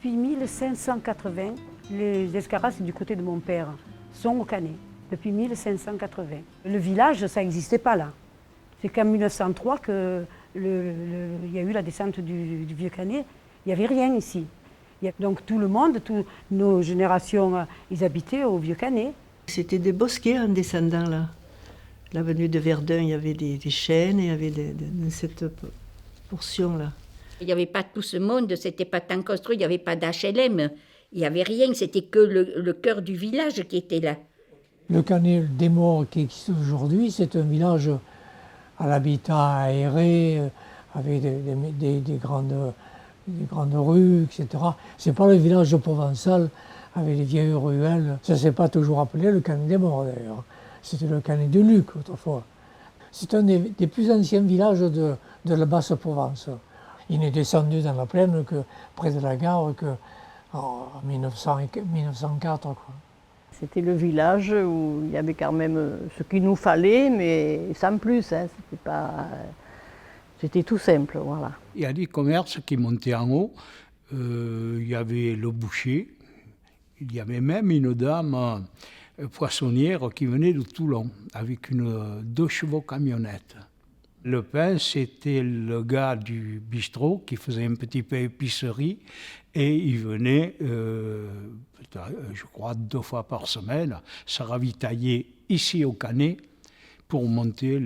Depuis 1580, les Escarras, c'est du côté de mon père, sont au Canet. Depuis 1580. Le village, ça n'existait pas là. C'est qu'en 1903 qu'il y a eu la descente du Vieux Canet. Il n'y avait rien ici. Donc tout le monde, toutes nos générations, ils habitaient au Vieux Canet. C'était des bosquets en descendant là. L'avenue de Verdun, il y avait des chênes, il y avait dans cette portion-là. Il n'y avait pas tout ce monde, c'était pas tant construit, il n'y avait pas d'HLM, il n'y avait rien, c'était que le cœur du village qui était là. Le Canet des Morts qui existe aujourd'hui, c'est un village à l'habitat aéré, avec des grandes rues, etc. Ce n'est pas le village provençal avec les vieilles ruelles. Ça ne s'est pas toujours appelé le Canet des Morts d'ailleurs. C'était le Canet de Luc autrefois. C'est un des plus anciens villages de la Basse-Provence. Il n'est descendu dans la plaine que près de la gare en 1904. Quoi. C'était le village où il y avait quand même ce qu'il nous fallait, mais sans plus. Hein. C'était tout simple, voilà. Il y a des commerces qui montaient en haut. Il y avait le boucher. Il y avait même une dame poissonnière qui venait de Toulon avec 2 chevaux camionnettes. Le pain, c'était le gars du bistrot qui faisait un petit peu épicerie et il venait, je crois, 2 fois par semaine, se ravitailler ici au Canet pour monter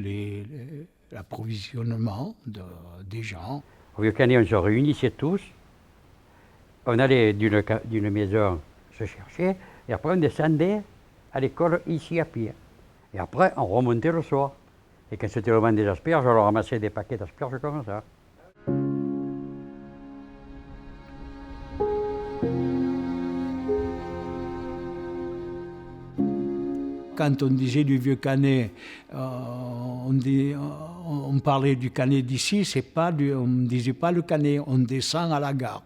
l'approvisionnement des gens. Au Vieux Canet, on se réunissait tous, on allait d'une maison se chercher et après on descendait à l'école ici à pied. Et après, on remontait le soir. Et quand c'était le moment des asperges, on ramassait des paquets d'asperges comme ça. Quand on disait du Vieux Canet, on parlait du Canet d'ici, on ne disait pas le Canet, on descend à la gare.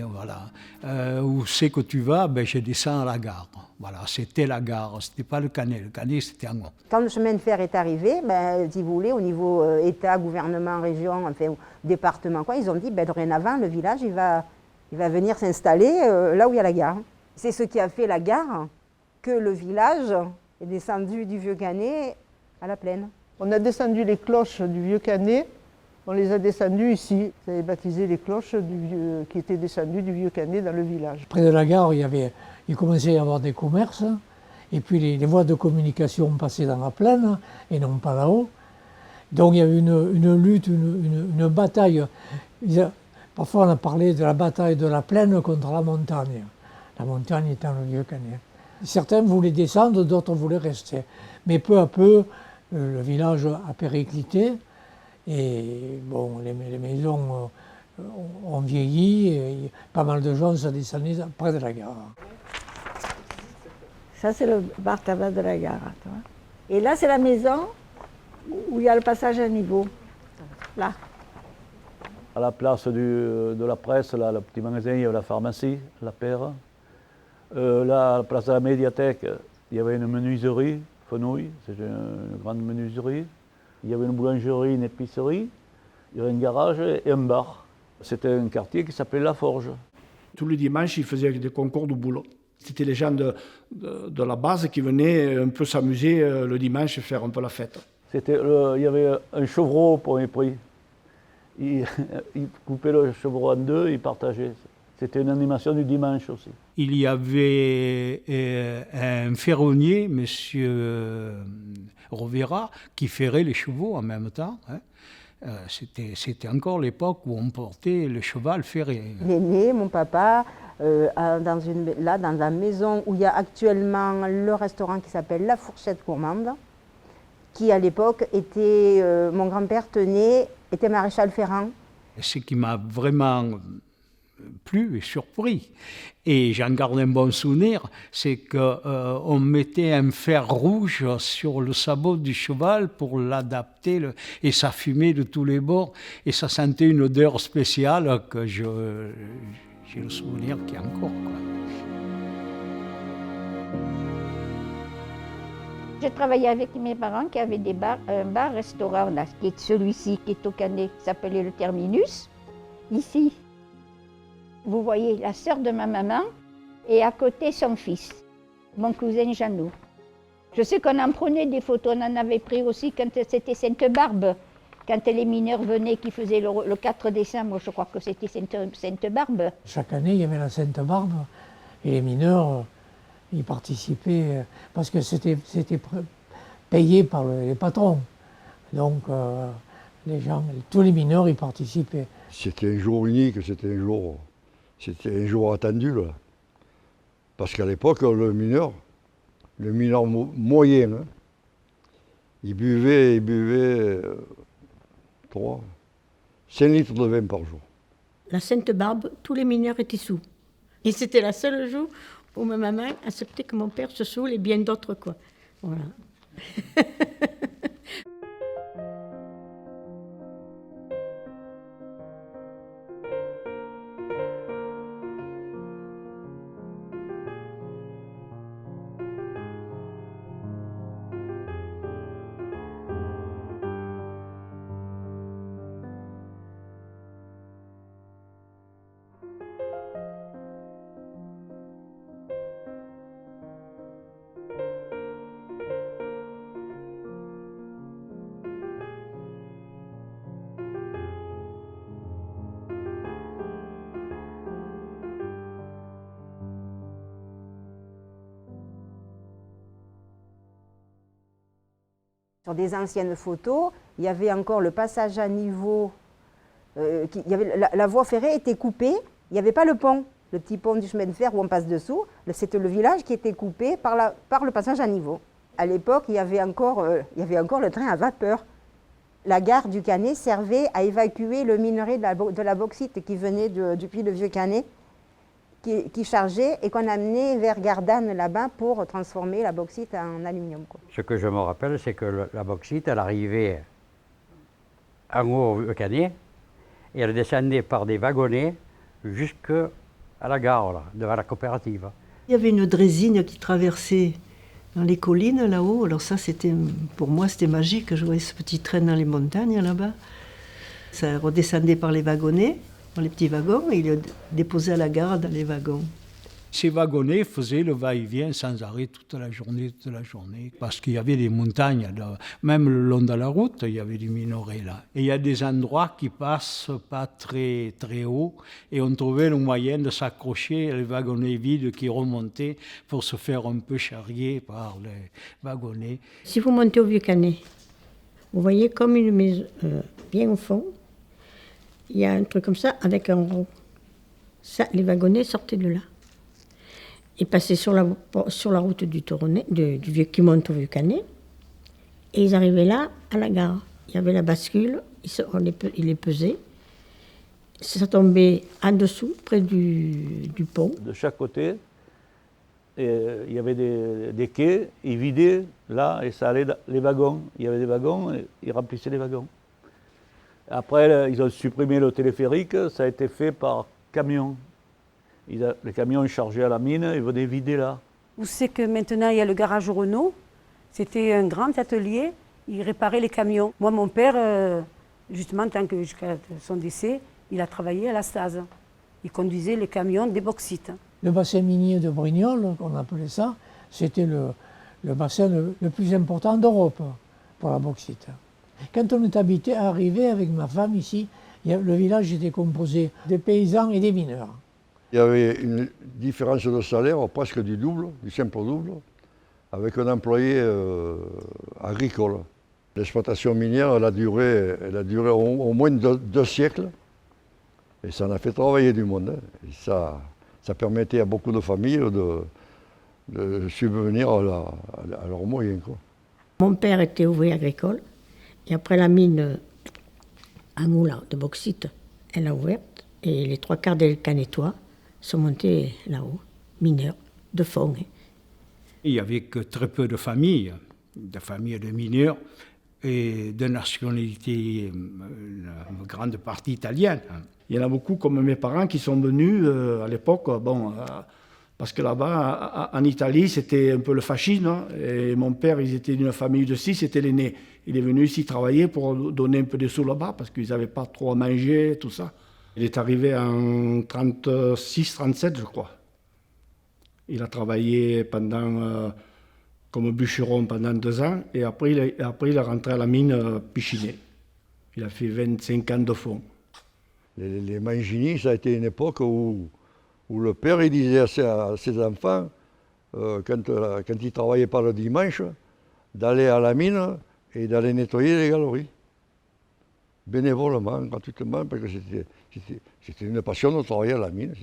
Voilà. Où c'est que tu vas? Ben, je descends à la gare. Voilà, c'était la gare, c'était pas le Canet. Le Canet, c'était en haut. Quand le chemin de fer est arrivé, ben, si vous voulez, au niveau État, gouvernement, région, enfin, département, quoi, ils ont dit, ben, dorénavant, le village, il va venir s'installer là où il y a la gare. C'est ce qui a fait la gare que le village est descendu du Vieux Canet à la plaine. On a descendu les cloches du Vieux Canet. On les a descendues ici. Vous avez baptisé les cloches qui étaient descendues du Vieux Canet dans le village. Près de la gare, il commençait à y avoir des commerces, et puis les voies de communication passaient dans la plaine, et non pas là-haut. Donc il y a eu une lutte, une bataille. Parfois on a parlé de la bataille de la plaine contre la montagne. La montagne étant le Vieux Canet. Certains voulaient descendre, d'autres voulaient rester. Mais peu à peu, le village a périclité. Et bon, les maisons ont vieilli, et pas mal de gens sont descendus près de la gare. Ça, c'est le bar tabac de la gare. Toi. Et là, c'est la maison où il y a le passage à niveau. Là. À la place de la presse, là, le petit magasin, il y avait la pharmacie, la Paire. Là, à la place de la médiathèque, il y avait une menuiserie, Fenouille, c'était une grande menuiserie. Il y avait une boulangerie, une épicerie, il y avait un garage et un bar. C'était un quartier qui s'appelait La Forge. Tous les dimanches, ils faisaient des concours de boulot. C'était les gens de la base qui venaient un peu s'amuser le dimanche et faire un peu la fête. Il y avait un chevreau pour les prix. Ils coupaient le chevreau en 2, ils partageaient. C'était une animation du dimanche aussi. Il y avait un ferronnier, M. Rovera, qui ferrait les chevaux en même temps. Hein. C'était encore l'époque où on portait le cheval ferré. Il est né, mon papa, dans la maison où il y a actuellement le restaurant qui s'appelle La Fourchette Gourmande, qui à l'époque était, mon grand-père était maréchal ferrant. Ce qui m'a vraiment plu et surpris, et j'en garde un bon souvenir, c'est qu'on mettait un fer rouge sur le sabot du cheval pour l'adapter, et ça fumait de tous les bords, et ça sentait une odeur spéciale que j'ai le souvenir qu'il y a encore. Quoi. J'ai travaillé avec mes parents qui avaient un bar-restaurant, là, qui est celui-ci, qui est au Canet, qui s'appelait le Terminus, ici. Vous voyez la sœur de ma maman et à côté son fils, mon cousin Jeannot. Je sais qu'on en prenait des photos, on en avait pris aussi quand c'était Sainte-Barbe. Quand les mineurs venaient, qui faisaient le 4 décembre, je crois que c'était Sainte-Barbe. Chaque année, il y avait la Sainte-Barbe et les mineurs y participaient parce que c'était payé par les patrons. Donc les gens, tous les mineurs y participaient. C'était un jour unique, c'était un jour attendu là. Parce qu'à l'époque, le mineur moyen, hein, il buvait 5 litres de vin par jour. La Sainte-Barbe, tous les mineurs étaient sous. Et c'était la seule jour où ma maman acceptait que mon père se saoule et bien d'autres, quoi. Voilà. Sur des anciennes photos, il y avait encore le passage à niveau, la voie ferrée était coupée, il n'y avait pas le pont, le petit pont du chemin de fer où on passe dessous, c'était le village qui était coupé par le passage à niveau. À l'époque, il y avait encore le train à vapeur. La gare du Canet servait à évacuer le minerai de la bauxite qui venait du puits de Vieux-Canet, qui chargeait et qu'on amenait vers Gardanne là-bas pour transformer la bauxite en aluminium, quoi. Ce que je me rappelle, c'est que la bauxite, elle arrivait en haut au Canet et elle descendait par des wagonnets jusqu'à la gare, là, devant la coopérative. Il y avait une draisine qui traversait dans les collines là-haut. Alors ça, pour moi, c'était magique. Je voyais ce petit train dans les montagnes là-bas. Ça redescendait par les wagonnets, par les petits wagons, et il le déposait à la gare dans les wagons. Ces wagonnets faisaient le va-et-vient sans arrêt toute la journée, parce qu'il y avait des montagnes, même le long de la route, il y avait des minerais là. Et il y a des endroits qui passent pas très, très haut, et on trouvait le moyen de s'accrocher à les wagonnets vides qui remontaient pour se faire un peu charrier par les wagonnets. Si vous montez au Vieux-Canet, vous voyez comme une maison, bien au fond, il y a un truc comme ça avec un rond. Ça, les wagonnets sortaient de là. Ils passaient sur la route du Toronnet, qui monte au Vieux-Canet, et ils arrivaient là, à la gare. Il y avait la bascule, ils les pesaient. Ça tombait en dessous, près du pont. De chaque côté, il y avait des quais, ils vidaient là, et ça allait dans les wagons. Il y avait des wagons, et ils remplissaient les wagons. Après, ils ont supprimé le téléphérique, ça a été fait par camion. Les camions chargés à la mine, ils venaient vider là. Où c'est que maintenant il y a le garage Renault, c'était un grand atelier, il réparait les camions. Moi, mon père, justement, jusqu'à son décès, il a travaillé à la Stase. Il conduisait les camions des bauxites. Le bassin minier de Brignoles, qu'on appelait ça, c'était le bassin le plus important d'Europe pour la bauxite. Quand on est arrivé avec ma femme ici, le village était composé de paysans et des mineurs. Il y avait une différence de salaire presque du double, du simple double, avec un employé agricole. L'exploitation minière, elle a duré au moins 2 siècles, et ça en a fait travailler du monde. Hein. Et ça permettait à beaucoup de familles de subvenir à leurs moyens, quoi. Mon père était ouvrier agricole, et après la mine à Moulin de bauxite, elle a ouverte, et les 3/4 des Canetois sont montés là-haut, mineurs, de fond. Il n'y avait que très peu de familles de mineurs et de nationalité, une grande partie italienne. Il y en a beaucoup comme mes parents qui sont venus à l'époque, parce que là-bas, en Italie, c'était un peu le fascisme, hein, et mon père, ils étaient d'une famille de 6, c'était l'aîné. Il est venu ici travailler pour donner un peu de sous là-bas, parce qu'ils n'avaient pas trop à manger, tout ça. Il est arrivé en 36-37, je crois. Il a travaillé comme bûcheron pendant 2 ans et après il est rentré à la mine Pichinet. Il a fait 25 ans de fond. Les Mangini, ça a été une époque où le père il disait à ses enfants, quand il ne travaillait pas le dimanche, d'aller à la mine et d'aller nettoyer les galeries. Bénévolement, gratuitement, parce que c'était une passion de travailler à la mine.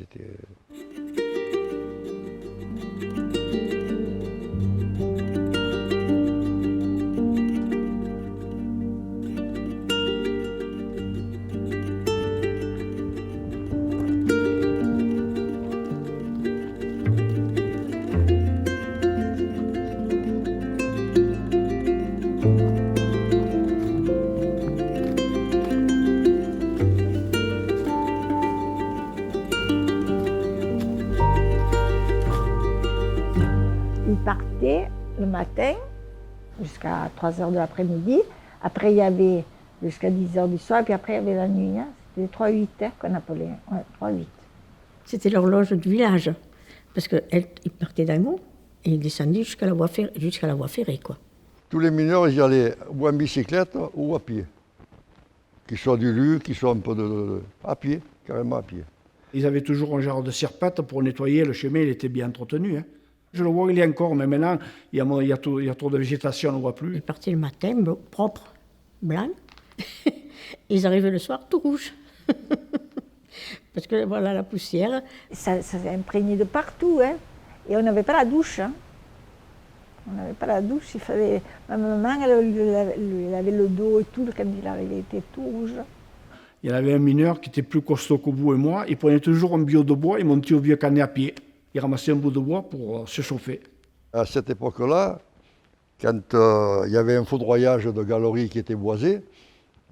Il partait le matin jusqu'à 3 heures de l'après-midi. Après, il y avait jusqu'à 10 heures du soir, puis après, il y avait la nuit. Hein. C'était 3-8 heures qu'on appelait. Ouais, 3-8. C'était l'horloge du village. Parce qu'il partait d'en haut et il descendait jusqu'à la voie ferrée, quoi. Tous les mineurs, ils y allaient ou en bicyclette ou à pied. Qu'ils soient du Luc, qu'ils soient un peu à pied, carrément à pied. Ils avaient toujours un genre de serpette pour nettoyer le chemin, il était bien entretenu. Hein. Je le vois, il est encore, mais maintenant, il y a trop de végétation, on ne voit plus. Ils partaient le matin, propre, blanc. Ils arrivaient le soir tout rouge. Parce que voilà la poussière. Ça s'est imprégné de partout, hein. Et on n'avait pas la douche. Hein. On n'avait pas la douche, il fallait... Ma maman, elle avait le dos et tout, quand il arrivait, il était tout rouge. Il y avait un mineur qui était plus costaud que vous et moi, il prenait toujours un bio de bois, il montait au vieux canet à pied. Il ramassait un bout de bois pour se chauffer. À cette époque-là, quand il y avait un foudroyage de galeries qui était boisé,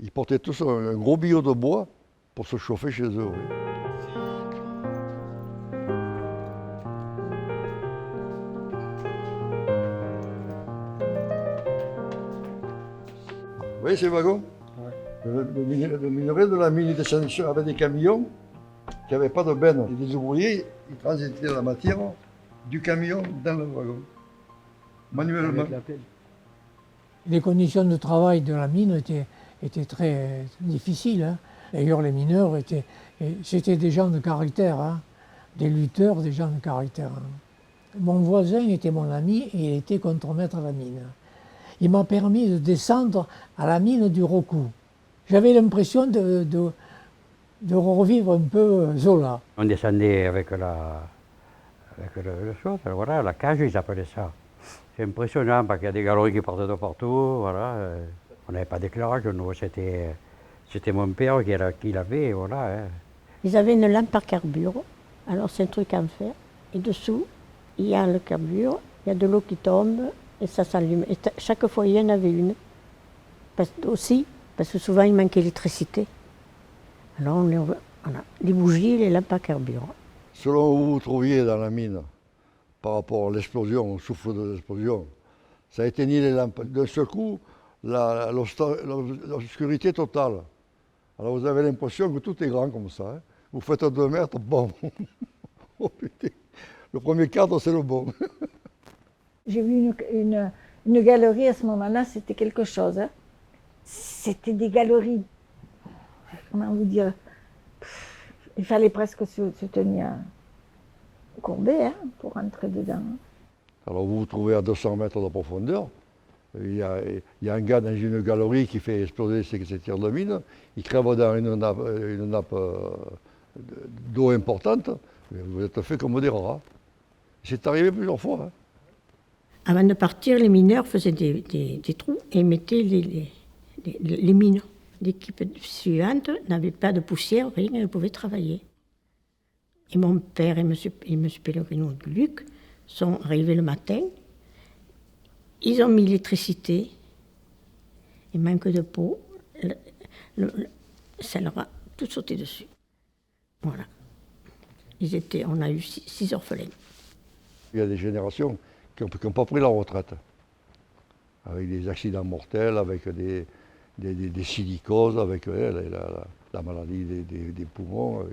ils portaient tous un gros bio de bois pour se chauffer chez eux. Oui. Vous voyez ces wagons? Ouais. Le minerai de la mine descendait avec des camions qui n'avaient pas de benne. Et des ouvriers, ils transitaient la matière du camion dans le wagon, manuellement. Les conditions de travail de la mine étaient très difficiles. Hein. D'ailleurs, les mineurs c'était des gens de caractère, hein. Des lutteurs, des gens de caractère. Hein. Mon voisin était mon ami et il était contremaître à la mine. Il m'a permis de descendre à la mine du Rocou. J'avais l'impression de revivre un peu Zola. On descendait avec le chose, voilà, la cage, ils appelaient ça. C'est impressionnant parce qu'il y a des galeries qui partaient de partout, voilà. On n'avait pas d'éclairage, nous, c'était mon père qui l'avait, voilà. Hein. Ils avaient une lampe à carbure, alors c'est un truc en fer, et dessous, il y a le carbure, il y a de l'eau qui tombe, et ça s'allume. Et chaque foyer, il y en avait une. Parce que souvent, il manquait d'électricité. Alors, on a les bougies, les lampes à carburant. Selon où vous vous trouviez dans la mine, par rapport à l'explosion, au souffle de l'explosion, ça éteignit les lampes. D'un seul coup, l'obscurité totale. Alors vous avez l'impression que tout est grand comme ça. Hein. Vous faites 2 mètres, bon. Oh putain, le premier cadre, c'est le bon. J'ai vu une galerie à ce moment-là, c'était quelque chose. Hein. C'était des galeries, comment vous dire, il fallait presque se tenir courbé hein, pour rentrer dedans. Alors vous vous trouvez à 200 mètres de profondeur, il y a un gars dans une galerie qui fait exploser ses tirs de mine, il crève dans une nappe d'eau importante, vous êtes fait comme des rats. C'est arrivé plusieurs fois. Hein. Avant de partir, les mineurs faisaient des trous et mettaient les mines. L'équipe suivante n'avait pas de poussière, rien, elle pouvait travailler. Et mon père et M. Pellegrino de Luc sont arrivés le matin. Ils ont mis l'électricité. Il manque de peau. Ça leur a tout sauté dessus. Voilà. On a eu 6 orphelins. Il y a des générations qui n'ont pas pris la retraite. Avec des accidents mortels, avec des silicoses, avec la la maladie des poumons.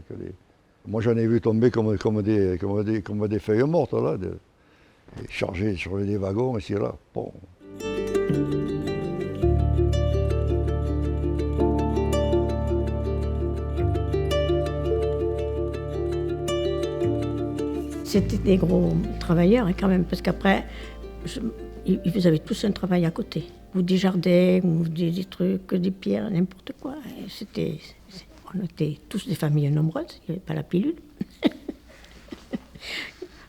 Moi, j'en ai vu tomber comme des feuilles mortes, là, chargées sur des wagons, ici et là. Bon. C'était des gros travailleurs quand même, parce qu'après, ils avaient tous un travail à côté. Ou des jardins, ou des trucs, des pierres, n'importe quoi. On était tous des familles nombreuses, il n'y avait pas la pilule.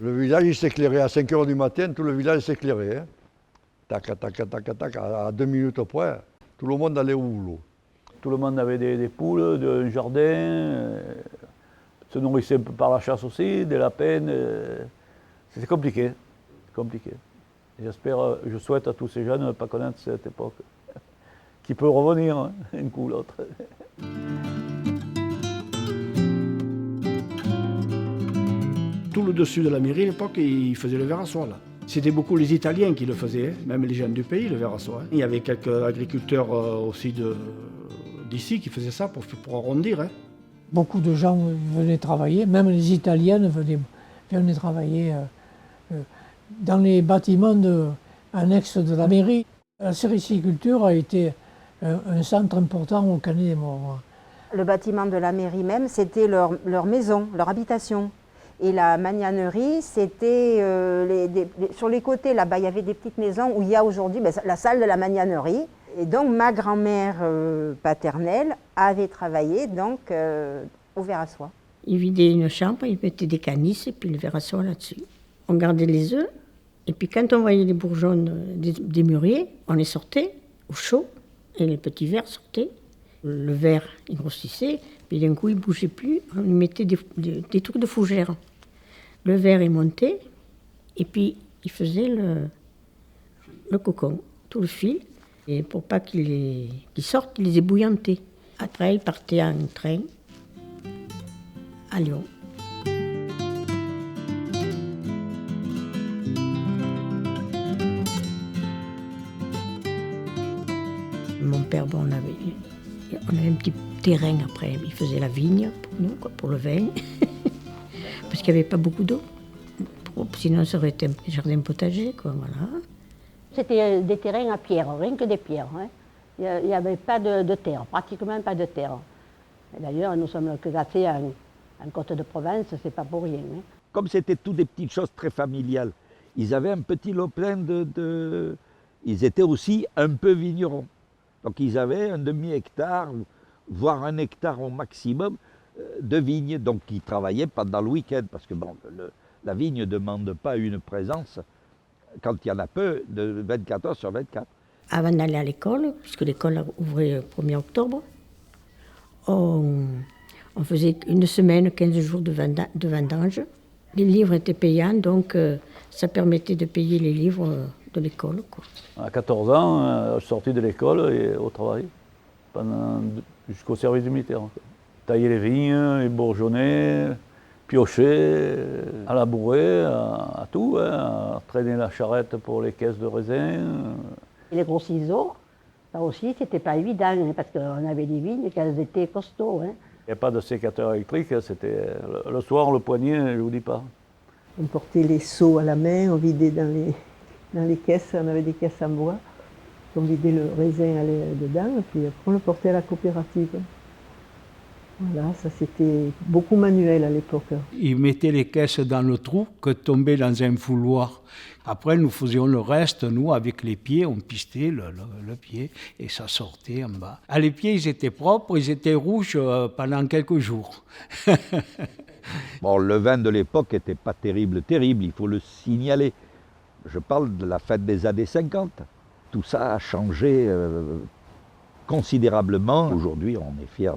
Le village, il s'éclairait à 5 h du matin, tout le village s'éclairait. Hein. Tac, tac, tac, tac, à 2 minutes près, tout le monde allait au boulot. Tout le monde avait des poules, un jardin, se nourrissait un peu par la chasse aussi, des lapins. C'était compliqué, compliqué. J'espère, je souhaite à tous ces jeunes de ne pas connaître cette époque, qui peut revenir hein, un coup ou l'autre. Tout le dessus de la mairie, à l'époque, ils faisaient le verre à soie, là. C'était beaucoup les Italiens qui le faisaient, hein, même les gens du pays, le verre à soie. Hein. Il y avait quelques agriculteurs aussi d'ici qui faisaient ça pour arrondir. Hein. Beaucoup de gens venaient travailler, même les Italiennes venaient travailler dans les bâtiments annexes de la mairie. La sériciculture a été un centre important au Canet des Morts. Le bâtiment de la mairie même, c'était leur maison, leur habitation. Et la magnanerie, c'était sur les côtés, là-bas, il y avait des petites maisons où il y a aujourd'hui la salle de la magnanerie. Et donc, ma grand-mère paternelle avait travaillé donc, au verre à soie. Ils vidaient une chambre, ils mettaient des canisses et puis le verre à soie là-dessus. On gardait les œufs, et puis quand on voyait les bourgeons des mûriers, on les sortait au chaud, et les petits verres sortaient. Le verre, il grossissait, puis d'un coup, il ne bougeait plus, on lui mettait des trucs de fougère. Le verre, il montait, et puis il faisait le cocon, tout le fil. Et pour pas qu'il sorte, il les ébouillantait. Après, il partait en train à Lyon. Mon père, bon, on avait un petit terrain après. Il faisait la vigne pour nous, quoi, pour le vin. Parce qu'il n'y avait pas beaucoup d'eau. Sinon, ça aurait été un jardin potager, quoi, voilà. C'était des terrains à pierre, rien que des pierres. Hein. Il n'y avait pas de terre, pratiquement pas de terre. D'ailleurs, nous sommes classés en Côte de Provence, c'est pas pour rien. Hein. Comme c'était toutes des petites choses très familiales, ils avaient un petit lopin Ils étaient aussi un peu vignerons. Donc ils avaient un demi-hectare, voire 1 hectare au maximum de vignes. Donc ils travaillaient pendant le week-end, parce que bon, la vigne ne demande pas une présence, quand il y en a peu, de 24 heures sur 24. Avant d'aller à l'école, puisque l'école ouvrait le 1er octobre, on faisait 1 semaine, 15 jours de vendange. Les livres étaient payants, donc ça permettait de payer les livres de l'école. Quoi. À 14 ans, je suis sorti de l'école et au travail, jusqu'au service militaire. Tailler les vignes, les bourgeonner, piocher, à labourer, à tout, hein, à traîner la charrette pour les caisses de raisin. Et les gros ciseaux, ça aussi, c'était pas évident, hein, parce qu'on avait des vignes et qu'elles étaient costauds. Hein. Il n'y a pas de sécateur électrique, c'était le soir, le poignet, je ne vous dis pas. On portait les seaux à la main, on vidait dans les caisses, on avait des caisses en bois, on vidait le raisin dedans, et puis après on le portait à la coopérative. Voilà, ça c'était beaucoup manuel à l'époque. Ils mettaient les caisses dans le trou que tombaient dans un fouloir. Après, nous faisions le reste, nous, avec les pieds, on pistait le pied et ça sortait en bas. Ah, les pieds, ils étaient propres, ils étaient rouges pendant quelques jours. Bon, le vin de l'époque n'était pas terrible, il faut le signaler. Je parle de la fête des années 50. Tout ça a changé considérablement. Aujourd'hui, on est fiers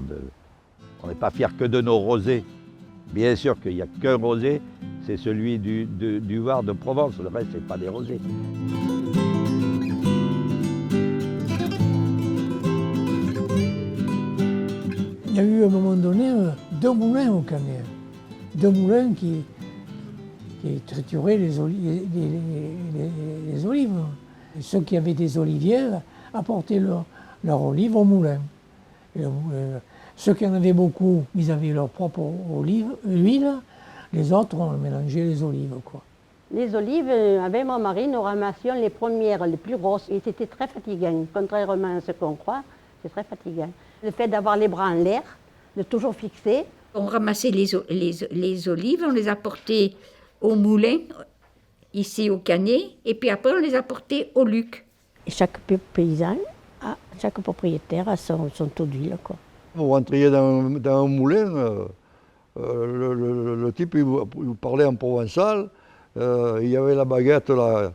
on n'est pas fiers que de nos rosés. Bien sûr qu'il n'y a qu'un rosé, c'est celui du Var de Provence. Le reste, ce n'est pas des rosés. Il y a eu à un moment donné 2 moulins au Canet. 2 moulins qui trituraient les olives. Et ceux qui avaient des oliviers apportaient leurs olives au moulin. Ceux qui en avaient beaucoup, ils avaient leur propre huile. Les autres, on mélangeait les olives, quoi. Les olives, avec mon mari, nous ramassions les premières, les plus grosses, et c'était très fatigant. Contrairement à ce qu'on croit, c'est très fatigant. Le fait d'avoir les bras en l'air, de toujours fixer. On ramassait les olives, on les apportait au moulin, ici au Canet, et puis après on les apportait au Luc. Et chaque paysan, chaque propriétaire a son taux d'huile, quoi. Vous rentriez dans un moulin, le type il vous parlait en provençal, il y avait la baguette là,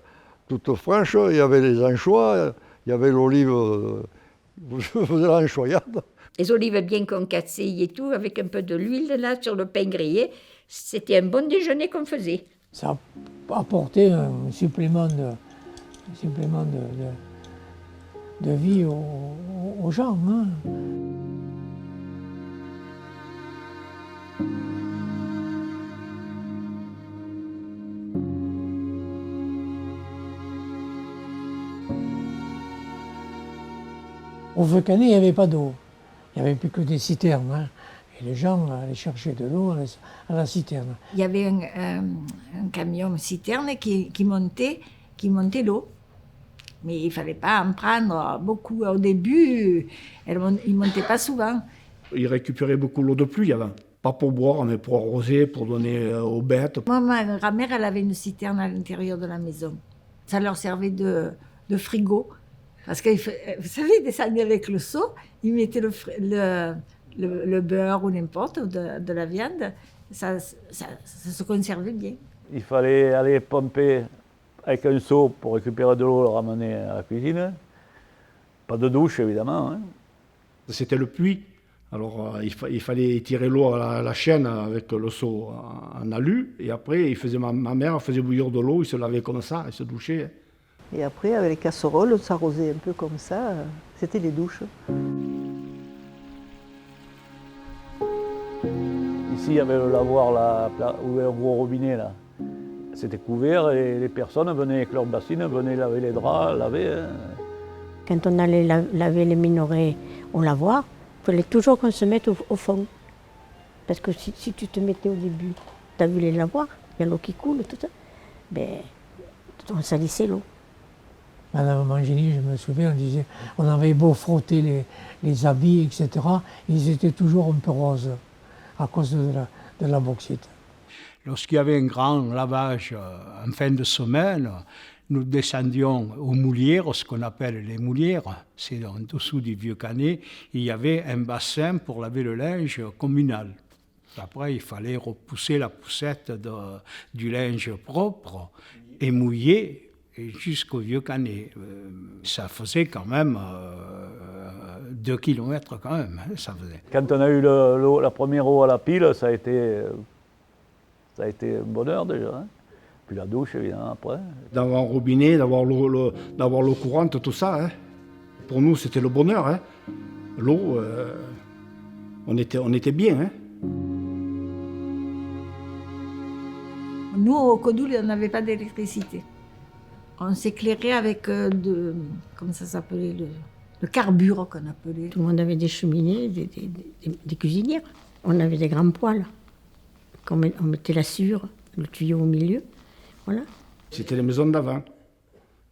toute franche, il y avait les anchois, il y avait l'olive, vous faisiez l'anchoyade. Les olives bien concassées et tout, avec un peu de l'huile là sur le pain grillé, c'était un bon déjeuner qu'on faisait. Ça apportait un supplément de vie aux gens. Hein. Au Vieux Canet, il n'y avait pas d'eau. Il n'y avait plus que des citernes. Hein. Et les gens allaient chercher de l'eau à la citerne. Il y avait un camion citerne qui montait l'eau. Mais il ne fallait pas en prendre beaucoup au début. Il ne montait pas souvent. Ils récupéraient beaucoup l'eau de pluie avant. Pas pour boire, mais pour arroser, pour donner aux bêtes. Moi, ma grand-mère, elle avait une citerne à l'intérieur de la maison. Ça leur servait de frigo. Parce que, vous savez, ils descendaient avec le seau, ils mettaient le beurre ou n'importe, de la viande, ça se conservait bien. Il fallait aller pomper avec un seau pour récupérer de l'eau, le ramener à la cuisine. Pas de douche, évidemment. Hein. C'était le puits. Alors, il fallait tirer l'eau à la chaîne avec le seau en alu. Et après, ma mère faisait bouillir de l'eau, il se lavait comme ça, il se douchait. Et après, avec les casseroles, on s'arrosait un peu comme ça. C'était les douches. Ici, il y avait le lavoir où il y a un gros robinet. Là. C'était couvert et les personnes venaient avec leurs bassines, venaient laver les draps, laver. Hein. Quand on allait laver les minorés au lavoir, il fallait toujours qu'on se mette au fond. Parce que si tu te mettais au début, tu as vu les lavoirs, il y a l'eau qui coule, tout ça, ben, on salissait l'eau. Madame Mangini, je me souviens, on avait beau frotter les habits, etc., ils étaient toujours un peu roses à cause de la bauxite. Lorsqu'il y avait un grand lavage en fin de semaine, nous descendions aux moulières, ce qu'on appelle les moulières, c'est en dessous du Vieux Canet, il y avait un bassin pour laver le linge communal. Après, il fallait repousser la poussette du linge propre et mouillé jusqu'au Vieux Canet. Ça faisait quand même 2 kilomètres quand même, hein, ça faisait. Quand on a eu la première eau à la pile, ça a été un bonheur déjà. Hein. Puis la douche, évidemment, après. D'avoir un robinet, d'avoir l'eau courante, tout ça. Hein. Pour nous, c'était le bonheur. Hein. L'eau, on était bien. Hein. Nous, au Codoul, on n'avait pas d'électricité. On s'éclairait avec comment ça s'appelait, le carburant qu'on appelait. Tout le monde avait des cheminées, des cuisinières. On avait des grands poêles. On mettait la sciure, le tuyau au milieu. Voilà. C'était les maisons d'avant.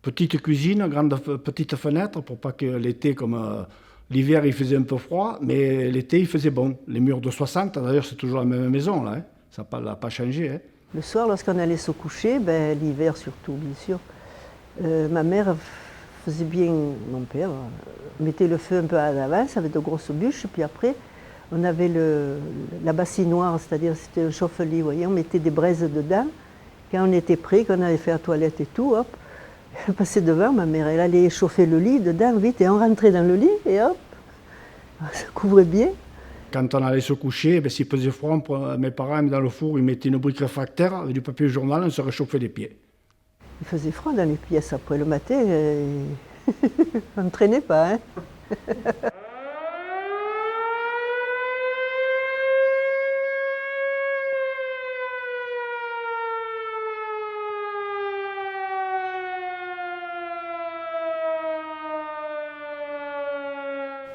Petite cuisine, petite fenêtre pour pas que l'été, comme l'hiver, il faisait un peu froid, mais l'été, il faisait bon. Les murs de 60, d'ailleurs, c'est toujours la même maison, là. Hein. Ça n'a pas changé. Hein. Le soir, lorsqu'on allait se coucher, l'hiver surtout, bien sûr, ma mère faisait bien, mon père mettait le feu un peu à l'avance avec de grosses bûches, puis après, on avait la bassinoire, c'est-à-dire c'était un chauffe-lit, vous voyez, on mettait des braises dedans. Quand on était prêt, qu'on avait fait la toilette et tout, hop, elle passait devant, ma mère, elle allait chauffer le lit dedans vite, et on rentrait dans le lit, et hop, ça couvrait bien. Quand on allait se coucher, s'il faisait froid, mes parents, dans le four, ils mettaient une brique réfractaire avec du papier journal, on se réchauffait les pieds. Il faisait froid dans les pièces après le matin, on ne traînait pas. Hein.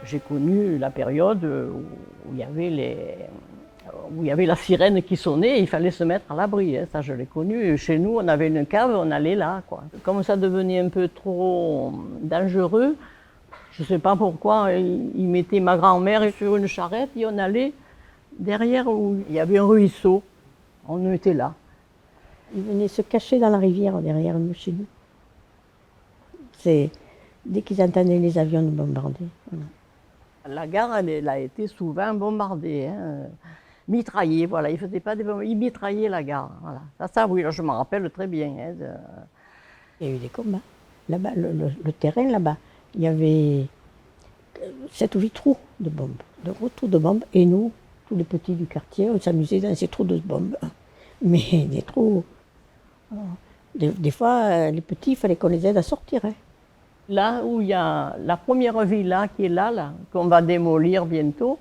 J'ai connu la période où il y avait la sirène qui sonnait et il fallait se mettre à l'abri. Hein. Ça, je l'ai connu. Chez nous, on avait une cave, on allait là, quoi. Comme ça devenait un peu trop dangereux, je ne sais pas pourquoi, ils mettaient ma grand-mère sur une charrette et on allait derrière où il y avait un ruisseau. On était là. Ils venaient se cacher dans la rivière derrière nous, chez nous. Dès qu'ils entendaient les avions nous bombarder. Voilà. La gare, elle a été souvent bombardée, hein. Mitraillée, voilà. Ils faisaient pas des bombes, ils mitraillaient la gare. Voilà. Ça oui, là, je m'en rappelle très bien. Hein, Il y a eu des combats. Là-bas, le terrain là-bas, il y avait 7 ou 8 trous de bombes, de gros trous de bombes. Et nous, tous les petits du quartier, on s'amusait dans ces trous de bombes. Mais des trous. Des fois, les petits, il fallait qu'on les aide à sortir. Hein. Là où il y a la première villa qui est là qu'on va démolir bientôt,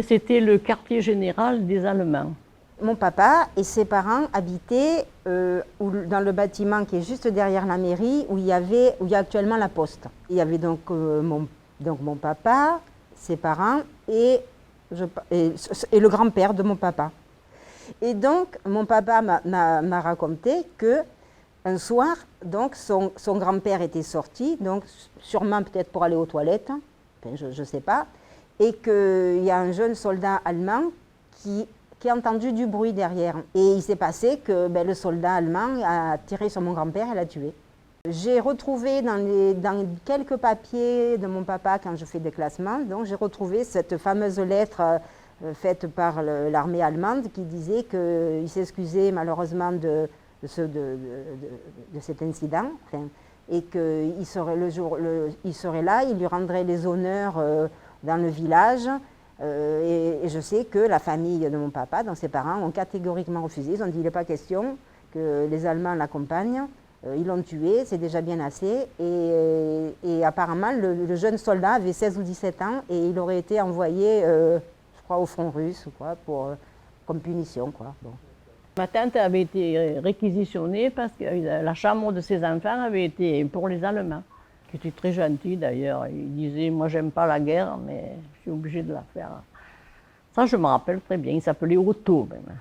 c'était le quartier général des Allemands. Mon papa et ses parents habitaient dans le bâtiment qui est juste derrière la mairie où il y a actuellement la poste. Il y avait donc mon papa, ses parents et le grand-père de mon papa. Et donc mon papa m'a raconté que un soir, donc, son grand-père était sorti, donc sûrement peut-être pour aller aux toilettes, enfin, je ne sais pas, et qu'il y a un jeune soldat allemand qui a entendu du bruit derrière. Et il s'est passé que le soldat allemand a tiré sur mon grand-père et l'a tué. J'ai retrouvé dans quelques papiers de mon papa quand je fais des classements, donc j'ai retrouvé cette fameuse lettre faite par l'armée allemande qui disait qu'il s'excusait malheureusement de cet incident, enfin, et qu'il serait il serait là, il lui rendrait les honneurs dans le village. Et je sais que la famille de mon papa, donc ses parents, ont catégoriquement refusé. Ils ont dit il n'est pas question que les Allemands l'accompagnent. Ils l'ont tué, c'est déjà bien assez. Et apparemment, le jeune soldat avait 16 ou 17 ans et il aurait été envoyé, je crois, au front russe, quoi, comme punition, quoi. Bon. Ma tante avait été réquisitionnée parce que la chambre de ses enfants avait été pour les Allemands, qui étaient très gentils d'ailleurs. Ils disaient, moi j'aime pas la guerre, mais je suis obligée de la faire. Ça, je me rappelle très bien, il s'appelait Otto même.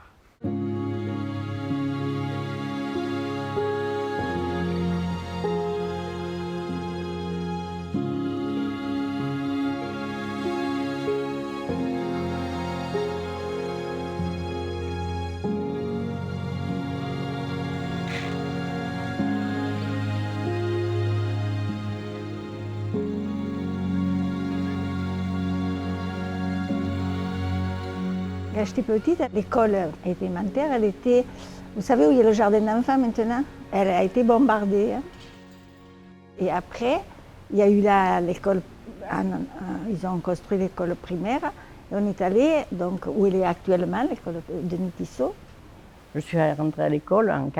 Quand j'étais petite, l'école élémentaire, elle était, vous savez où il y a le jardin d'enfants maintenant? Elle a été bombardée. Hein. Et après, il y a eu l'école, ils ont construit l'école primaire, et on est allé, donc, où elle est actuellement, l'école de Nitissot. Je suis rentrée à l'école en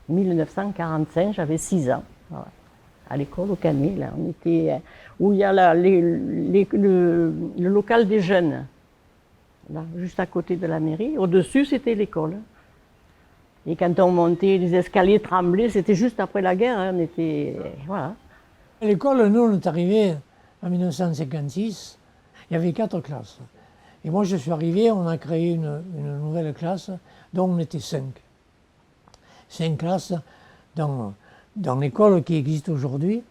1945, j'avais 6 ans. Voilà. À l'école au Canet, là, on était, où il y a le local des jeunes. Là, juste à côté de la mairie. Au-dessus, c'était l'école. Et quand on montait, les escaliers tremblaient, c'était juste après la guerre. Hein, on était, voilà. À l'école, nous, on est arrivés en 1956. Il y avait 4 classes. Et moi, je suis arrivé, on a créé une nouvelle classe, dont on était 5. 5 classes dans l'école qui existe aujourd'hui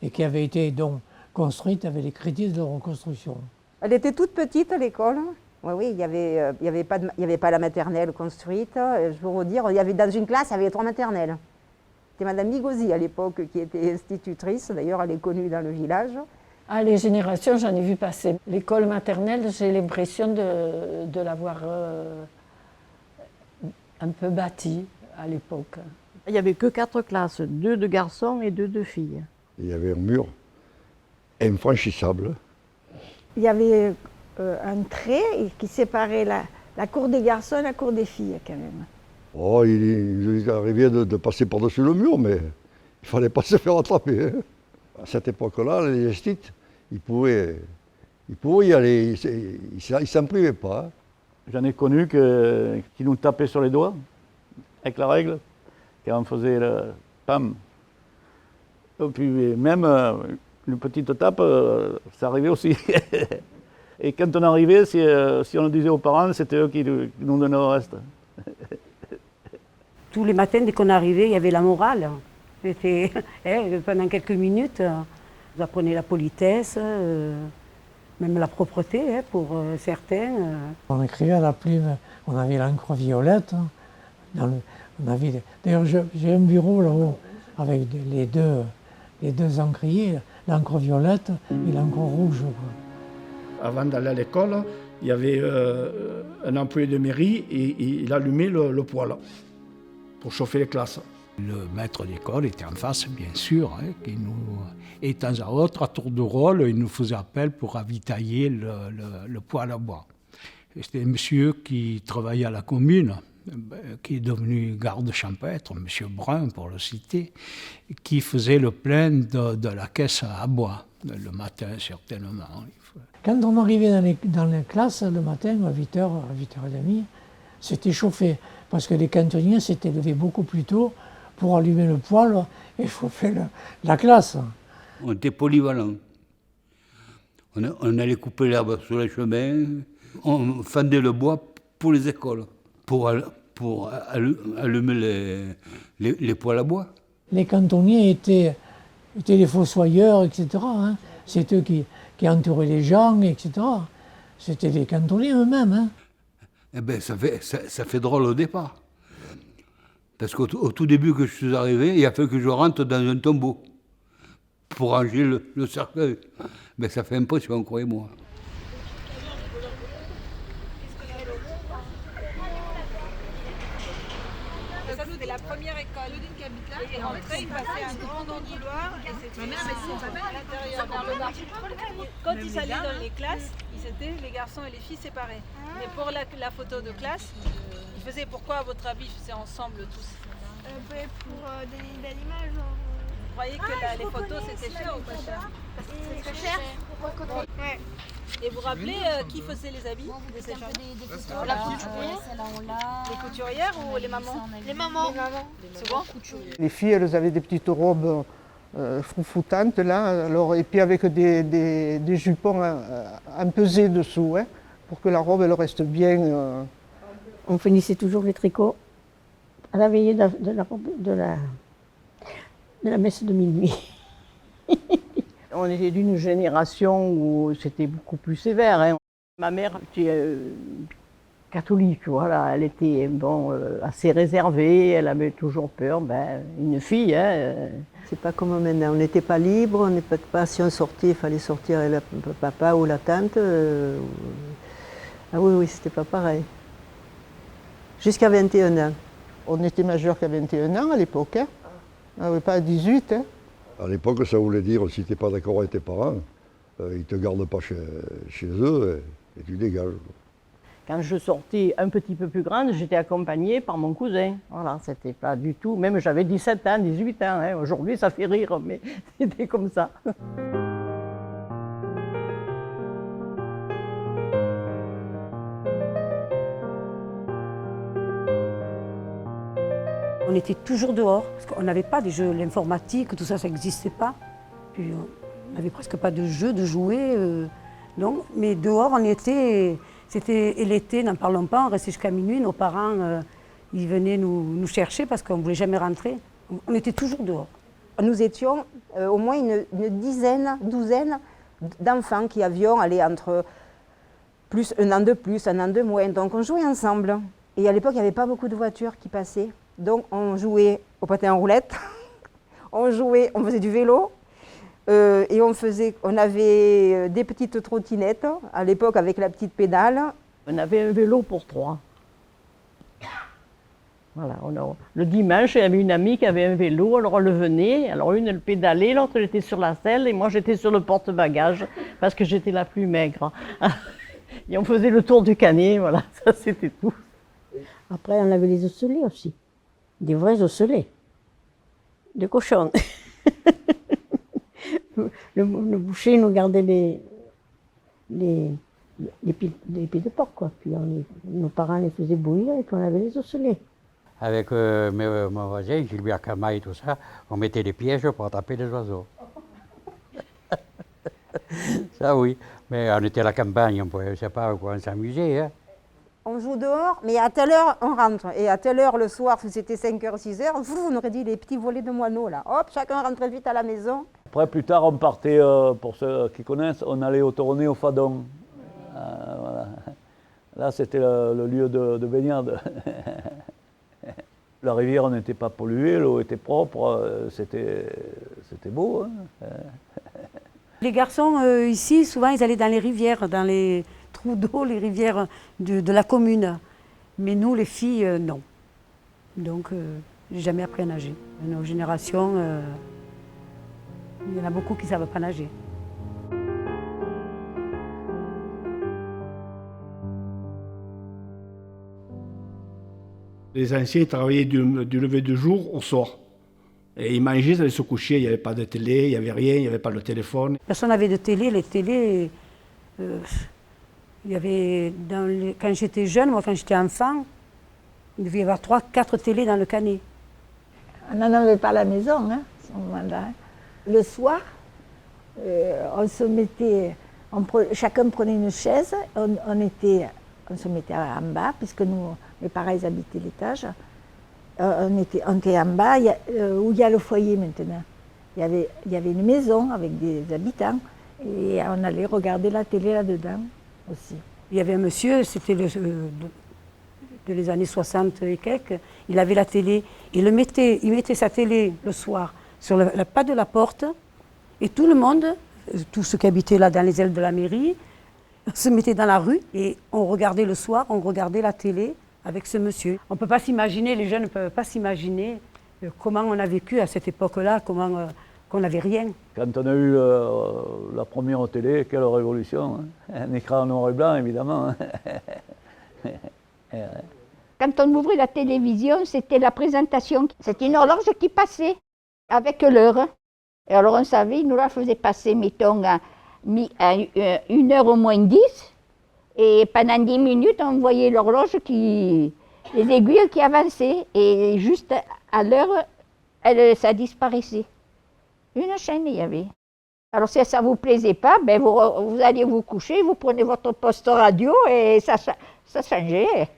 et qui avait été donc construite avec les crédits de reconstruction. Elle était toute petite, l'école. Oui, il n'y avait pas la maternelle construite. Je veux redire, dans une classe, il y avait 3 maternelles. C'était Madame Migosi à l'époque qui était institutrice. D'ailleurs, elle est connue dans le village. Ah, les générations, j'en ai vu passer. L'école maternelle, j'ai l'impression de l'avoir un peu bâtie à l'époque. Il n'y avait que 4 classes, 2 de garçons et 2 de filles. Il y avait un mur infranchissable. Il y avait un trait qui séparait la cour des garçons et la cour des filles, quand même. Oh, il arrivait de passer par-dessus le mur, mais il ne fallait pas se faire attraper. Hein. À cette époque-là, les estites, ils pouvaient y aller, ils ne s'en privaient pas. J'en ai connu qui nous tapaient sur les doigts, avec la règle, quand on faisait le PAM. Et puis même Une petite tape, ça arrivait aussi. Et quand on arrivait, si on le disait aux parents, c'était eux qui nous donnaient le reste. Tous les matins, dès qu'on arrivait, il y avait la morale. C'était, pendant quelques minutes, vous apprenez la politesse, même la propreté pour certains. On écrivait à la plume, on avait l'encre violette. D'ailleurs, j'ai un bureau là-haut avec les deux encriers, l'encre violette et l'encre rouge. Avant d'aller à l'école, il y avait un employé de mairie et il allumait le poêle pour chauffer les classes. Le maître d'école était en face, bien sûr, qui et de temps à autre, à tour de rôle, il nous faisait appel pour ravitailler le poêle à bois. C'était un monsieur qui travaillait à la commune, qui est devenu garde champêtre, monsieur Brun pour le citer, qui faisait le plein de la caisse à bois, le matin certainement. Quand on arrivait dans les classes le matin, à 8h, à 8h30, c'était chauffé, parce que les cantonniers s'étaient levés beaucoup plus tôt pour allumer le poêle et chauffer la classe. On était polyvalents. On allait couper l'herbe sur les chemins, on fendait le bois pour les écoles, pour allumer les poêles à bois. Les cantonniers étaient les fossoyeurs, etc. Hein. C'est eux qui entouraient les gens, etc. C'était les cantonniers eux-mêmes. Hein. Eh bien, ça fait drôle au départ. Parce qu'au tout début que je suis arrivé, il a fallu que je rentre dans un tombeau pour ranger le cercueil. Mais ça fait impression, croyez-moi. Ça, c'était la première école qui habite là. Et après, il passait un grand onduloir. Et c'était à l'intérieur. Quand ils allaient dans les classes, ils étaient les garçons et les filles séparés. Mais pour la photo de classe, ils faisaient pourquoi, à votre avis, ils faisaient ensemble tous? Pour donner une belle image. Vous croyez que les photos c'était cher ou pas cher? C'est très cher. Ouais. Et vous vous rappelez qui faisait les habits de ces gens? La couturière. Les couturières ou les mamans? Les mamans. Souvent. Les filles, elles avaient des petites robes froufoutantes là, alors, et puis avec des jupons empesés dessous, hein, pour que la robe elle reste bien. On finissait toujours les tricots à la veillée de la messe de minuit. On était d'une génération où c'était beaucoup plus sévère. Hein. Ma mère était catholique, voilà. Elle était assez réservée, elle avait toujours peur. Une fille, hein. C'est pas comme maintenant, on n'était pas libre, on n'était pas, si on sortait, il fallait sortir avec le papa ou la tante. Ah oui, c'était pas pareil. Jusqu'à 21 ans. On était majeur qu'à 21 ans à l'époque, hein. Pas à 18. Hein. À l'époque, ça voulait dire, si tu n'es pas d'accord avec tes parents, ils ne te gardent pas chez eux et tu dégages. Quand je sortais un petit peu plus grande, j'étais accompagnée par mon cousin. Voilà, c'était pas du tout, même j'avais 17 ans, 18 ans. Hein. Aujourd'hui, ça fait rire, mais c'était comme ça. On était toujours dehors, parce qu'on n'avait pas des jeux, l'informatique, tout ça, ça n'existait pas. Puis on n'avait presque pas de jeux, de jouets. Donc, mais dehors, on était, et l'été, n'en parlons pas, on restait jusqu'à minuit, nos parents, ils venaient nous chercher parce qu'on ne voulait jamais rentrer. On était toujours dehors. Nous étions au moins une douzaine d'enfants qui avions entre plus un an de plus, un an de moins. Donc on jouait ensemble. Et à l'époque, il n'y avait pas beaucoup de voitures qui passaient. Donc on jouait au patin en roulette, on faisait du vélo, et on avait des petites trottinettes, à l'époque avec la petite pédale. On avait un vélo pour 3. Voilà, le dimanche, il y avait une amie qui avait un vélo, alors elle venait, alors une elle pédalait, l'autre elle était sur la selle et moi j'étais sur le porte-bagages parce que j'étais la plus maigre. Et on faisait le tour du Canet, voilà, ça c'était tout. Après on avait les osselets aussi, des vrais osselets, de cochon. Le boucher nous gardait les pieds de porc, quoi. Puis nos parents les faisaient bouillir et puis on avait les osselets. Avec mon voisin, Gilbert Camaille et tout ça, on mettait des pièges pour attraper les oiseaux. Ça oui, mais on était à la campagne, on ne savait pas quoi s'amuser. Hein. On joue dehors, mais à telle heure, on rentre. Et à telle heure, le soir, si c'était 5h, 6h, on aurait dit les petits volets de moineaux, là. Hop, chacun rentrait vite à la maison. Après, plus tard, on partait, pour ceux qui connaissent, on allait au Toronnet au Fadon. Voilà. Là, c'était le lieu de baignade. La rivière n'était pas polluée, l'eau était propre, c'était beau. Hein. Les garçons, ici, souvent, ils allaient dans les rivières, dans les trous d'eau, les rivières de la commune. Mais nous, les filles, non. Donc, j'ai jamais appris à nager. Nos générations, il y en a beaucoup qui ne savent pas nager. Les anciens travaillaient du lever du jour au soir. Et ils mangeaient, ils allaient se coucher, il n'y avait pas de télé, il n'y avait rien, il n'y avait pas de téléphone. Personne n'avait de télé, les télés, il y avait, quand j'étais jeune, moi quand j'étais enfant, il devait y avoir 3-4 télés dans le canet. On n'en avait pas à la maison, hein, à ce moment-là. Le soir, on se mettait, chacun prenait une chaise, on se mettait en bas, puisque nous, mes parents ils habitaient l'étage. On était en bas, où il y a le foyer maintenant. Il y avait une maison avec des habitants et on allait regarder la télé là-dedans aussi. Il y avait un monsieur, c'était de les années 60 et quelques, il avait la télé, il mettait sa télé le soir sur le pas de la porte et tout le monde, tous ceux qui habitaient là dans les ailes de la mairie, se mettaient dans la rue et on regardait le soir, on regardait la télé avec ce monsieur. On ne peut pas s'imaginer, les jeunes ne peuvent pas s'imaginer comment on a vécu à cette époque-là, qu'on n'avait rien. Quand on a eu la première télé, quelle révolution, hein. Un écran noir et blanc, évidemment. Hein. Quand on ouvrait la télévision, c'était la présentation. C'était une horloge qui passait avec l'heure. Et alors on savait, ils nous la faisaient passer, mettons, à 1h au moins 10. Et pendant 10 minutes, on voyait l'horloge les aiguilles qui avançaient. Et juste à l'heure, ça disparaissait. Une chaîne, il y avait. Alors si ça ne vous plaisait pas, ben vous alliez vous coucher, vous prenez votre poste radio et ça changeait.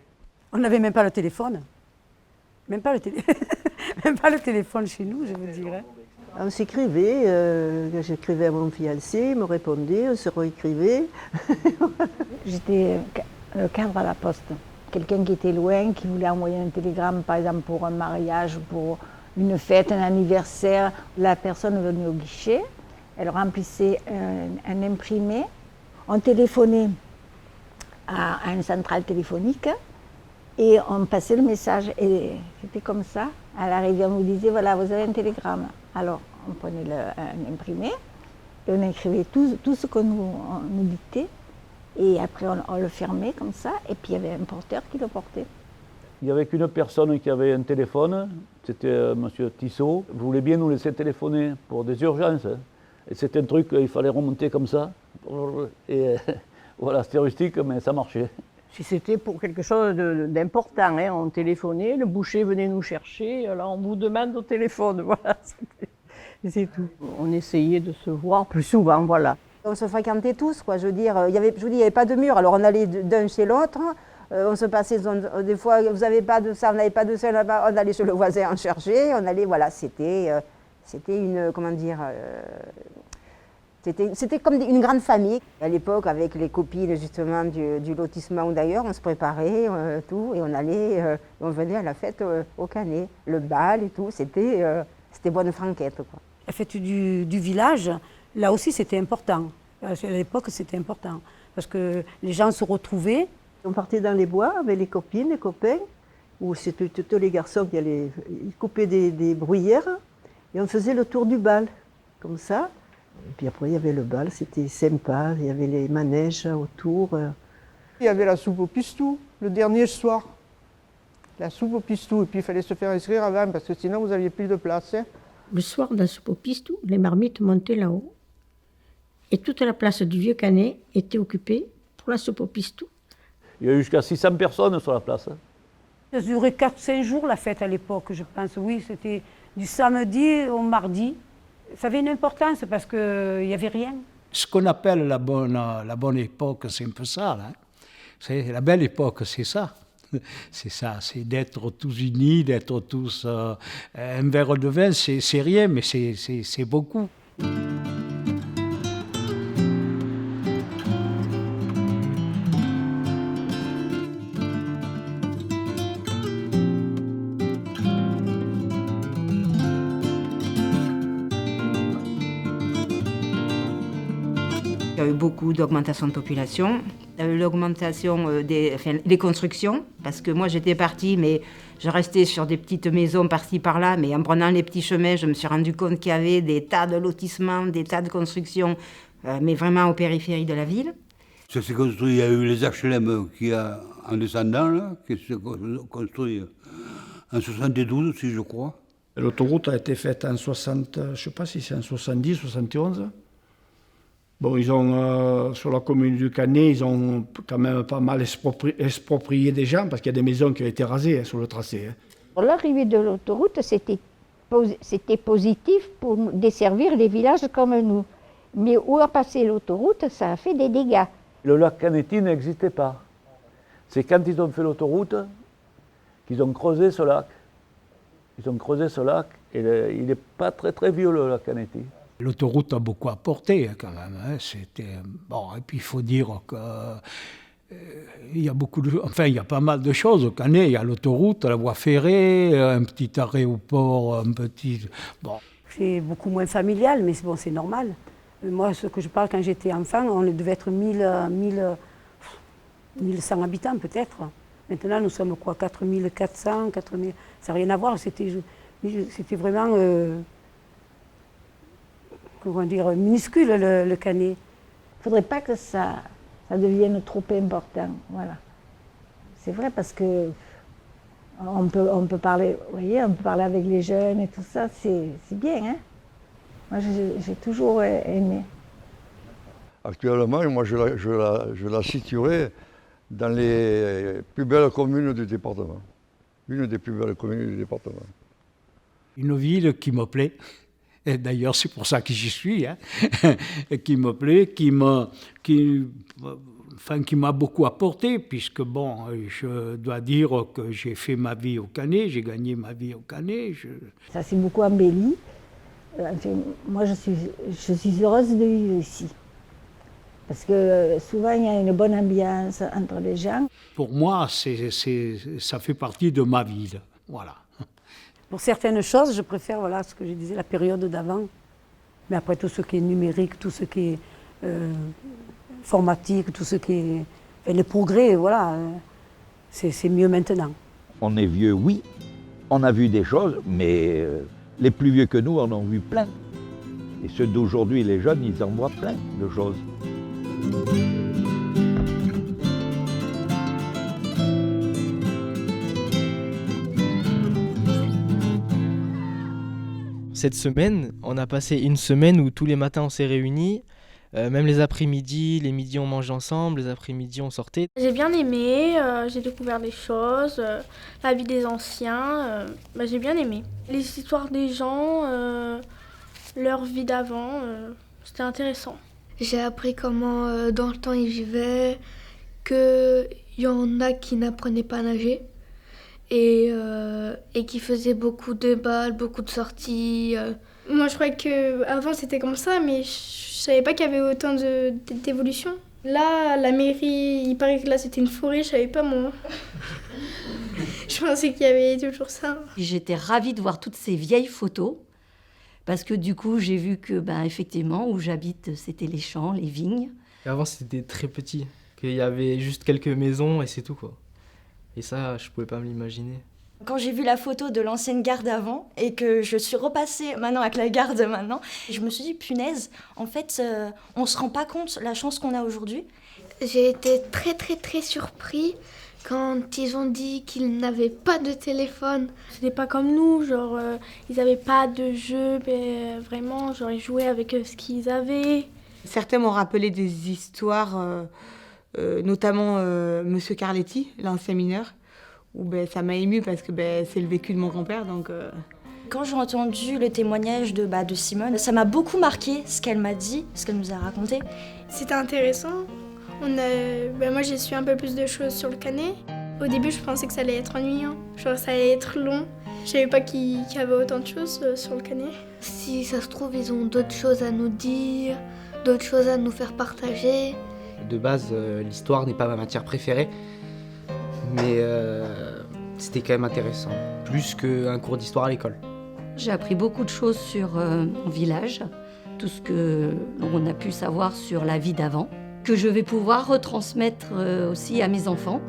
On n'avait même pas le téléphone. Même pas le téléphone chez nous, je vous dirais. On s'écrivait, j'écrivais à mon fiancé, il me répondait, on se réécrivait. J'étais cadre à la poste. Quelqu'un qui était loin, qui voulait envoyer un télégramme, par exemple pour un mariage, pour une fête, un anniversaire, la personne venait au guichet, elle remplissait un imprimé, on téléphonait à une centrale téléphonique et on passait le message. Et c'était comme ça. À l'arrivée, on nous disait, voilà, vous avez un télégramme. Alors, on prenait un imprimé et on écrivait tout ce qu'on nous dictait. Et après, on le fermait comme ça, et puis il y avait un porteur qui le portait. Il n'y avait qu'une personne qui avait un téléphone, c'était M. Tissot. Vous voulez bien nous laisser téléphoner pour des urgences. Hein. Et c'était un truc, il fallait remonter comme ça. Et voilà, c'était rustique, mais ça marchait. Si c'était pour quelque chose d'important, hein, on téléphonait, le boucher venait nous chercher, alors on vous demande au téléphone, voilà, c'est tout. On essayait de se voir plus souvent, voilà. On se fréquentait tous, quoi. Je veux dire, il n'y avait pas de mur, alors on allait d'un chez l'autre, on se passait, des fois, vous n'avez pas de ça, on n'avait pas de ça, on allait chez le voisin en chercher, on allait, voilà, c'était une, comment dire, c'était comme une grande famille. À l'époque, avec les copines justement du lotissement ou d'ailleurs, on se préparait, tout, et on allait, on venait à la fête au Canet, le bal et tout, c'était bonne franquette, quoi. La fête du village, là aussi c'était important. À l'époque c'était important, parce que les gens se retrouvaient. On partait dans les bois avec les copines, les copains, où c'était tous les garçons qui allaient couper des bruyères, et on faisait le tour du bal, comme ça. Et puis après il y avait le bal, c'était sympa, il y avait les manèges autour. Il y avait la soupe au pistou, le dernier soir. La soupe au pistou, et puis il fallait se faire inscrire avant, parce que sinon vous n'aviez plus de place. Hein. Le soir, dans la soupe au pistou, les marmites montaient là-haut. Et toute la place du Vieux-Canet était occupée pour la soupe au pistou. Il y a eu jusqu'à 600 personnes sur la place. Hein. Ça durait 4-5 jours la fête à l'époque, je pense. Oui, c'était du samedi au mardi. Ça avait une importance parce qu'il n'y avait rien. Ce qu'on appelle la bonne époque, c'est un peu ça. Là. C'est la belle époque, c'est ça. C'est ça, c'est d'être tous unis, d'être tous... un verre de vin, c'est rien, mais c'est beaucoup. Il y a eu beaucoup d'augmentation de population. Il y a eu l'augmentation des constructions, parce que moi j'étais partie, mais je restais sur des petites maisons par-ci par-là, mais en prenant les petits chemins, je me suis rendu compte qu'il y avait des tas de lotissements, des tas de constructions, mais vraiment aux périphéries de la ville. Ça s'est construit, il y a eu les HLM qui a en descendant, là, qui s'est construit en 72, si je crois. L'autoroute a été faite en 60, je ne sais pas si c'est en 70, 71. Bon, ils ont, sur la commune du Canet, ils ont quand même pas mal exproprié des gens, parce qu'il y a des maisons qui ont été rasées sur le tracé. L'arrivée de l'autoroute, c'était positif pour desservir les villages comme nous. Mais où a passé l'autoroute, ça a fait des dégâts. Le lac Canetti n'existait pas. C'est quand ils ont fait l'autoroute qu'ils ont creusé ce lac. Ils ont creusé ce lac et il n'est pas très vieux le lac Canetti. L'autoroute a beaucoup apporté quand même. Hein. C'était bon, et puis il faut dire que il y a il y a pas mal de choses au Canet. Il y a l'autoroute, la voie ferrée, un petit aéroport, un petit. Bon. C'est beaucoup moins familial, mais bon, c'est normal. Moi, ce que je parle quand j'étais enfant, on devait être 1100 habitants peut-être. Maintenant, nous sommes quoi, 4400, 4000. Ça n'a rien à voir. C'était vraiment. Comment dire, minuscule le Canet. Il ne faudrait pas que ça devienne trop important. Voilà. C'est vrai parce que on peut parler, vous voyez, on peut parler avec les jeunes et tout ça, c'est bien. Hein? Moi, j'ai toujours aimé. Actuellement, moi, je la situerai dans les plus belles communes du département. Une des plus belles communes du département. Une ville qui me plaît. Et d'ailleurs, c'est pour ça que j'y suis, hein, qui me plaît, qui m'a beaucoup apporté, puisque bon, je dois dire que j'ai fait ma vie au Canet, j'ai gagné ma vie au Canet. Ça s'est beaucoup embelli. Enfin, moi, je suis heureuse de vivre ici. Parce que souvent, il y a une bonne ambiance entre les gens. Pour moi, ça fait partie de ma ville, voilà. Pour certaines choses, je préfère, voilà, ce que je disais, la période d'avant. Mais après, tout ce qui est numérique, tout ce qui est informatique, tout ce qui est... Enfin, les progrès, voilà, c'est mieux maintenant. On est vieux, oui. On a vu des choses, mais les plus vieux que nous en ont vu plein. Et ceux d'aujourd'hui, les jeunes, ils en voient plein de choses. Cette semaine, on a passé une semaine où tous les matins on s'est réunis, même les après-midi, les midis on mange ensemble, les après-midi on sortait. J'ai bien aimé, j'ai découvert des choses, la vie des anciens, j'ai bien aimé. Les histoires des gens, leur vie d'avant, c'était intéressant. J'ai appris comment dans le temps ils vivaient, qu'il y en a qui n'apprenaient pas à nager. Et qui faisait beaucoup de balles, beaucoup de sorties. Moi, je croyais qu'avant, c'était comme ça, mais je savais pas qu'il y avait autant d'évolution. Là, la mairie, il paraît que là, c'était une forêt, je savais pas, moi. Je pensais qu'il y avait toujours ça. J'étais ravie de voir toutes ces vieilles photos, parce que du coup, j'ai vu que, effectivement, où j'habite, c'était les champs, les vignes. Et avant, c'était très petit, qu'il y avait juste quelques maisons et c'est tout, quoi. Et ça, je pouvais pas me l'imaginer. Quand j'ai vu la photo de l'ancienne gare d'avant et que je suis repassée maintenant avec la gare de maintenant, je me suis dit, punaise, en fait, on se rend pas compte la chance qu'on a aujourd'hui. J'ai été très surpris quand ils ont dit qu'ils n'avaient pas de téléphone. C'était pas comme nous, genre, ils avaient pas de jeu, mais vraiment, genre, ils jouaient avec ce qu'ils avaient. Certains m'ont rappelé des histoires... notamment Monsieur Carletti, l'ancien mineur, où ça m'a émue parce que c'est le vécu de mon grand-père. Donc, Quand j'ai entendu le témoignage de Simone, ça m'a beaucoup marqué ce qu'elle m'a dit, ce qu'elle nous a raconté. C'était intéressant. Moi j'ai su un peu plus de choses sur le Canet. Au début je pensais que ça allait être ennuyant, genre ça allait être long. Je savais pas qu'il y avait autant de choses sur le Canet. Si ça se trouve, ils ont d'autres choses à nous dire, d'autres choses à nous faire partager. De base, l'histoire n'est pas ma matière préférée, mais c'était quand même intéressant, plus qu'un cours d'histoire à l'école. J'ai appris beaucoup de choses sur mon village, tout ce que l'on a pu savoir sur la vie d'avant, que je vais pouvoir retransmettre aussi à mes enfants.